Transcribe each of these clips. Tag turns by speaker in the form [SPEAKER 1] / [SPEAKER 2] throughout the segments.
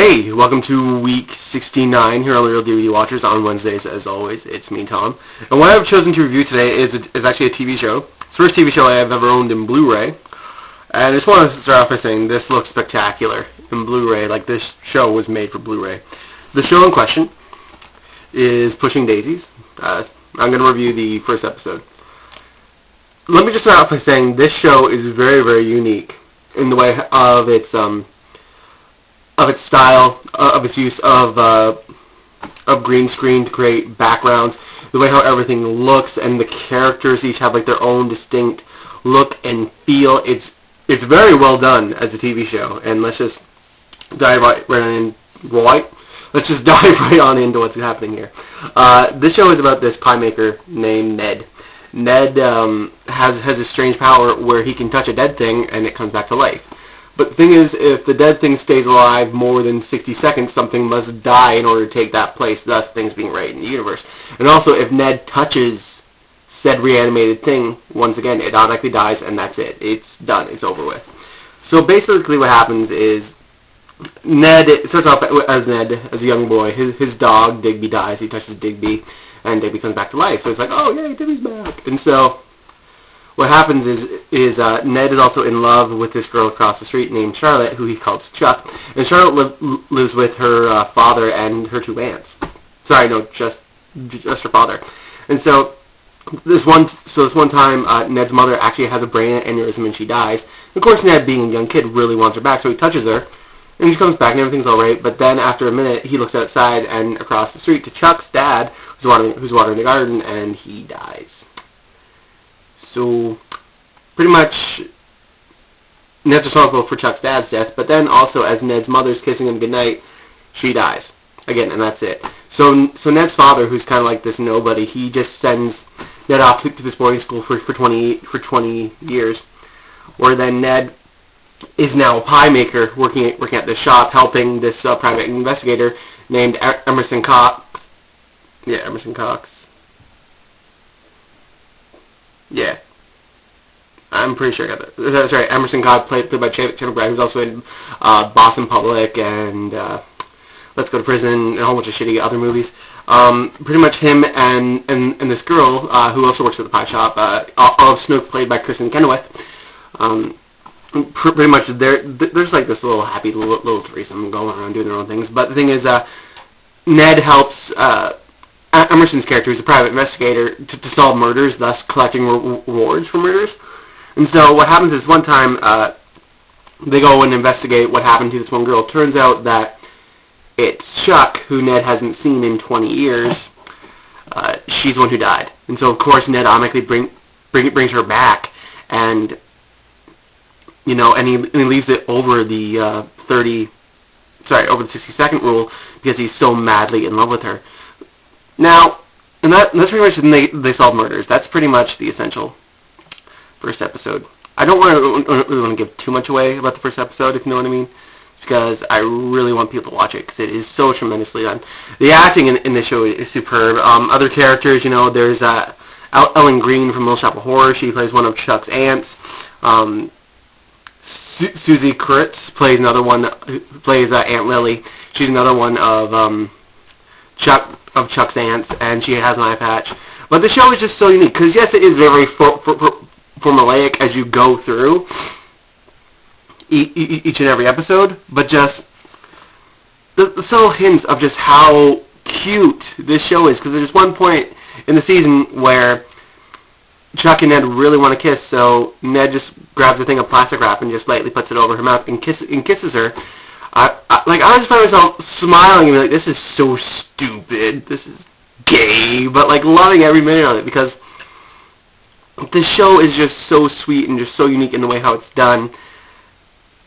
[SPEAKER 1] Hey, welcome to week 69 here on theReelDVDWatchers on Wednesdays, as always. It's me, Tom. And what I've chosen to review today is actually a TV show. It's the first TV show I have ever owned in Blu-ray. And I just want to start off by saying this looks spectacular in Blu-ray, like this show was made for Blu-ray. The show in question is Pushing Daisies. I'm going to review the first episode. Let me just start off by saying this show is very, very unique in the way of its style, of its use of green screen to create backgrounds, the way how everything looks, and the characters each have like their own distinct look and feel. It's very well done as a TV show, and let's just dive right on into what's happening here. This show is about this pie maker named Ned. Ned has a strange power where he can touch a dead thing and it comes back to life. But the thing is, if the dead thing stays alive more than 60 seconds, something must die in order to take that place, thus things being right in the universe. And also, if Ned touches said reanimated thing, once again, it automatically dies, and that's it. It's done. It's over with. So basically what happens is, it starts off as Ned, as a young boy. His dog, Digby, dies. He touches Digby, and Digby comes back to life. So it's like, oh, yay, Digby's back. And so what happens is Ned is also in love with this girl across the street named Charlotte, who he calls Chuck. And Charlotte lives with her father and her two aunts. Sorry, no, just her father. And so this one time, Ned's mother actually has a brain aneurysm and she dies. Of course, Ned, being a young kid, really wants her back, so he touches her. And she comes back and everything's all right. But then after a minute, he looks outside and across the street to Chuck's dad, who's watering the garden, and he dies. So, pretty much, Ned's responsible for Chuck's dad's death, but then also, as Ned's mother's kissing him goodnight, she dies. Again, and that's it. So Ned's father, who's kind of like this nobody, he just sends Ned off to this boarding school for 20 years, where then Ned is now a pie maker, working at this shop, helping this private investigator named Emerson Cox. Yeah, Emerson Cox. Yeah. I'm pretty sure I got that. That's right. Emerson Cox, played by Channel Brad, who's also in Boston Public and Let's Go to Prison and a whole bunch of shitty other movies. Pretty much him and this girl who also works at the pie shop, Olive Snook, played by Kristen Chenoweth. Pretty much there's like this little happy little threesome going around doing their own things. But the thing is, Ned helps Emerson's character, who's a private investigator, to solve murders, thus collecting rewards for murders. And so what happens is one time they go and investigate what happened to this one girl. It turns out that it's Chuck, who Ned hasn't seen in 20 years. She's the one who died. And so, of course, Ned automatically brings her back, and he leaves it over the over the 60-second rule because he's so madly in love with her. Now, and that's pretty much they solve murders. That's pretty much the essential first episode. I don't really want to give too much away about the first episode, if you know what I mean, because I really want people to watch it because it is so tremendously done. The acting in this show is superb. Other characters, there's Ellen Green from Little Shop of Horrors. She plays one of Chuck's aunts. Susie Kurtz plays another one. Plays Aunt Lily. She's another one of Chuck's aunts, and she has an eye patch. But the show is just so unique because yes, it is very formulaic as you go through each and every episode, but just the subtle hints of just how cute this show is. Because there's one point in the season where Chuck and Ned really want to kiss, so Ned just grabs a thing of plastic wrap and just lightly puts it over her mouth and kisses her. I just find myself smiling and be like, this is so stupid, this is gay, but like loving every minute of it because the show is just so sweet and just so unique in the way how it's done.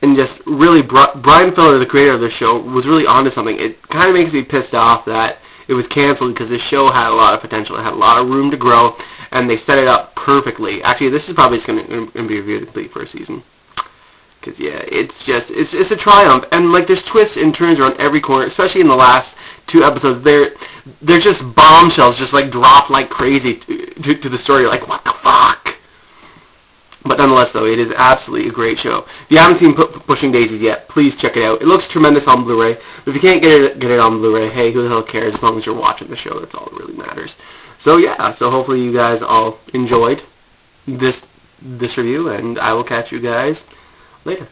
[SPEAKER 1] And just really, Brian Fuller, the creator of the show, was really onto something. It kind of makes me pissed off that it was canceled because this show had a lot of potential. It had a lot of room to grow, and they set it up perfectly. Actually, this is probably just going to be reviewed complete for a season. Because, yeah, it's a triumph. And, like, there's twists and turns around every corner, especially in the last two episodes. They're just bombshells, just, like, drop like crazy to the story. You're like, what the fuck? But nonetheless, though, it is absolutely a great show. If you haven't seen Pushing Daisies yet, please check it out. It looks tremendous on Blu-ray. But if you can't get it on Blu-ray, hey, who the hell cares? As long as you're watching the show, that's all that really matters. So yeah, so hopefully you guys all enjoyed this review, and I will catch you guys later.